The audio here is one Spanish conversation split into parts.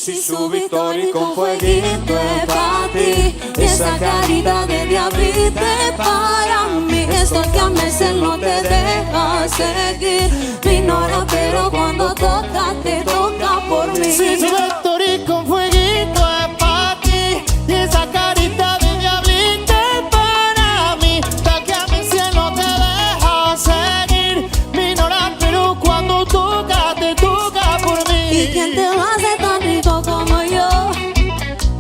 Si su victoria con fueguito es para ti, y esa carita de diablito es para mí. Esto que a veces no te deja seguir, me ignora pero cuando toca te toca por mí. Si su victoria con fueguito es para ti, y esa carita de diablito es para mí. Esto que a veces no te deja seguir, me ignora pero cuando toca te toca por mí. ¿Y quién te va a hacer tan rico como yo?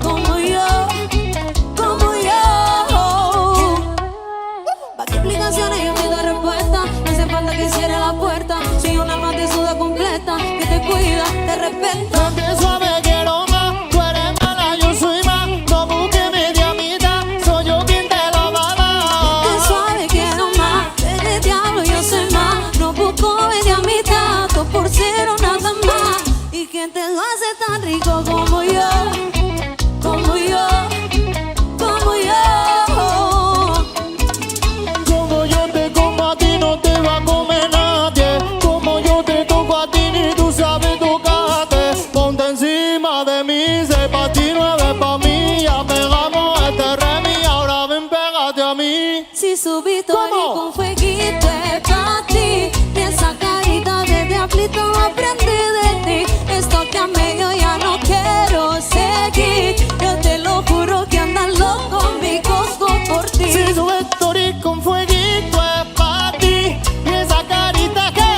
Como yo, como yo. ¿Para qué explicaciones yo pido respuesta? No hace falta que cierre la puerta. Si un alma te suda completa, que te cuida, te respeta. Que suave quiero más, tú eres mala, yo soy más. No busques media mitad, soy yo quien te lo va a dar. Que suave quiero más, eres diablo, yo soy más. No busco media mitad, dos por cero nada más. ¿Y quién te lo hace tan rico como yo? Como yo, como yo. Como yo te como a ti no te va a comer nadie. Como yo te toco a ti ni tú sabes tocarte. Ponte encima de mí, 6 pa' ti, 9 pa' mí. Ya pegamos este remi, ahora ven pégate a mí. Si su victoria ¿Cómo? con fueguito es para ti, y esa carita de diablito aprendí de ti. Esto que a medio ya no quiero seguir, yo te lo juro que andan loco mi costo por ti. Si su victoria con fueguito es pa' ti, y esa carita que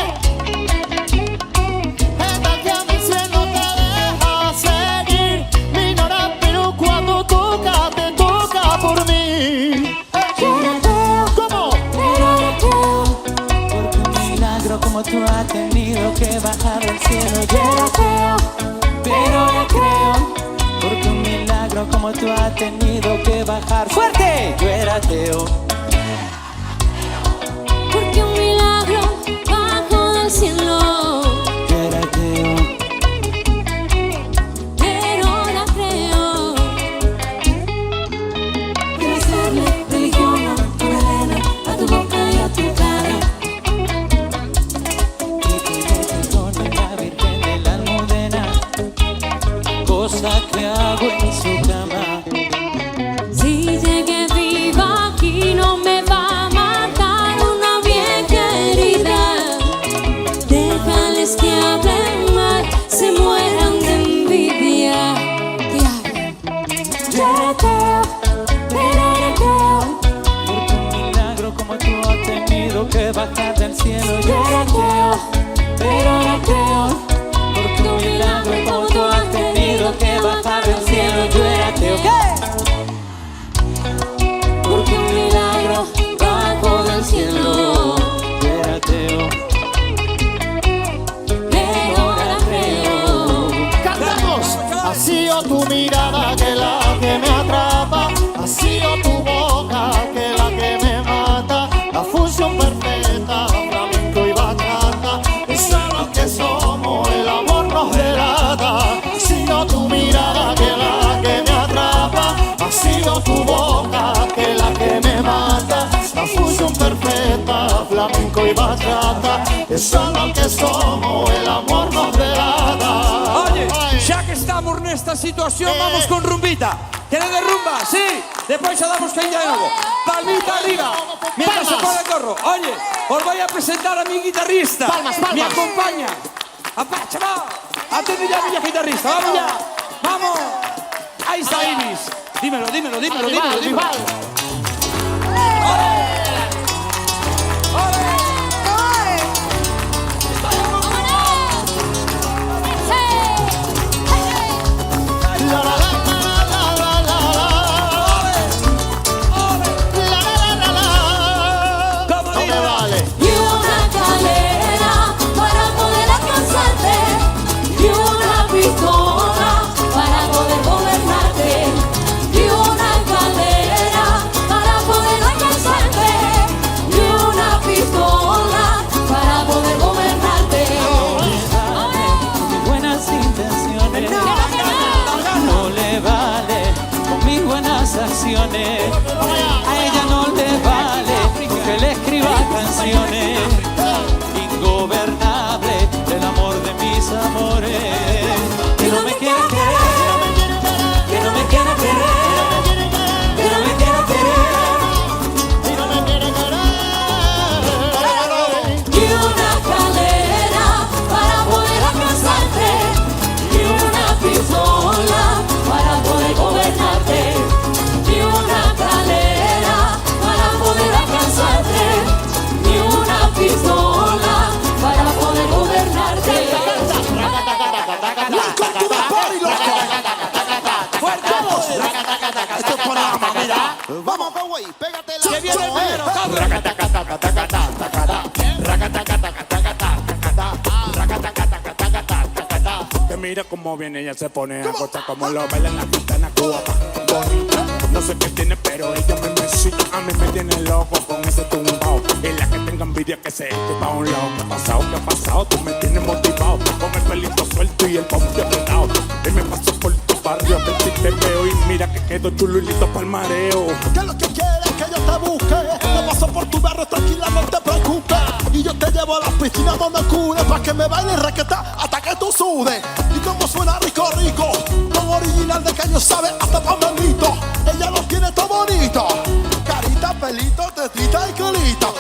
esta que a mi cielo te deja seguir, me ignora pero cuando toca te toca por mí. ¿Cómo? Porque un milagro como tú has tenido que bajar del cielo. Yo era ateo, pero ahora creo. Porque un milagro como tú has tenido que bajar. ¡Fuerte! Yo era ateo. Porque un milagro bajo del cielo, Yo era ateo. pero ahora creo. Quiero hacerle religión a tu melena, a tu boca y a tu cara. Y te con la Virgen de la Almudena, cosa que hago en su cama. Si llegué viva aquí no me va a matar una vieja herida. Déjales que hablen mal, se mueran de envidia. Que hablen. Yo era ateo, pero ahora creo. Porque un milagro como tú has tenido que bajar del cielo. Yo era ateo, pero ahora creo. Porque un milagro como tú has tenido que bajar del cielo. Yo era ateo. Porque un milagro bajo del cielo, Yo era ateo. pero ahora creo. ¡Cantamos! Ha sido tu mirada que la que me atrapa, ha sido tu boca que la que me mata. La fusión perfecta, flamenco y bachata, eso es lo que somos, el amor nos delata. Ha sido tu mirada que la que me atrapa, ha sido tu boca que la que me mata. La fusión perfecta, flamenco y bachata, eso es lo que somos, el amor nos delata. Oye, Ay. ya que estamos nesta situación, vamos con rumbita. ¿Quieres de rumba? Sí. Después ya damos caída de nuevo. Palmita arriba. Mientras se Palmas. pone el gorro. Oye, os voy a presentar a mi guitarrista. Palmas, palmas. Me acompaña. ¡Apacha, va! Atende ya a mi guitarrista. ¡Vamos ya! ¡Vamos! Ahí está Ibis. Dímelo, dímelo, dímelo, dímelo, dímelo. La la la la la la la la. ¿Cómo No me digo? vale. Y una calera para poder alcanzarte, y una pistola para poder gobernarte, y una calera para poder alcanzarte, y una pistola para poder gobernarte. Mis buenas intenciones no le vale con mis buenas acciones. A ella no le vale que le escriba canciones. Ingobernable el amor de mis amores. Que no me quiere querer. party, loco. ¡Fuerte! Esto es Panamá, mira. Vamos, güey, pégate la. ¡Que viene primero, cabrón! Que mira cómo viene, ella se pone a gozar como lo baila en la ventana cubana. Bonita, no sé qué tiene, pero ella me necesita. A mí me tiene loco con ese tumbao. Y la que tenga envidia que se eche pa' un lado. ¿Qué ha pasado? ¿Qué ha pasado? Tú me tienes motivado. Con el pelito suelto y el pompe apretado. Y me paso por tu barrio a ver si te veo. Y mira que quedo chulo y listo pa'l mareo. ¿Qué es lo que quieres que yo te busque? Te paso por tu barrio, tranquila, no te preocupes. Y yo te llevo a la piscina donde cure, pa' que me bailes requeta hasta que tú sudes. Y como suena rico, rico, con original de caño sabe hasta pa' manito. Ella lo tiene todo bonito, carita, pelito, tetita y culito.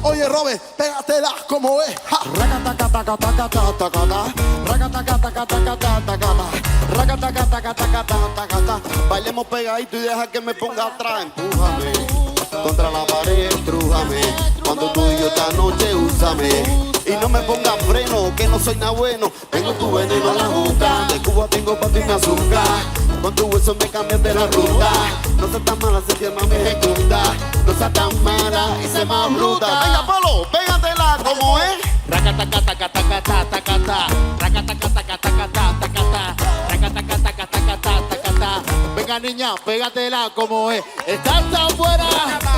Oye, Robert, pégatela como es. Bailemos pegadito y deja que me ponga atrás. Empújame contra la pared, estrújame. Cuando tú y yo esta noche úsame. Y no me pongas freno, que no soy nada bueno. Tengo tu veneno en la junta. De Cuba tengo pa' ti mi azúcar. Con tu hueso me cambias de la ruta. No seas tan mala, se llama me ejecuta. No seas tan mala y se más bruta. Venga, Polo, pégatela como es. Venga, niña, pégatela como es. Estás tan buena,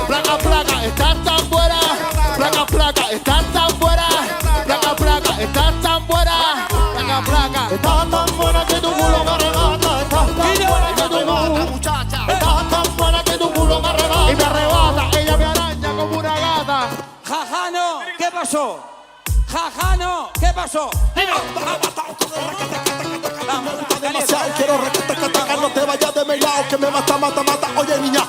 placa, placa, estás tan buena, placa, placa, estás tan buena, placa, placa, estás tan buena, placa, placa. Estás tan buena que tu culo me arrebata, estás tan buena que tu mata, muchacha. Estás tan buena que tu culo me arrebata y me arrebata, ella me araña como una gata. Jajano, ¿qué pasó? Jajano, ¿qué pasó? Demasiado quiero recatar, no te vayas de mi lado, que me mata, mata, mata. Oye, niña,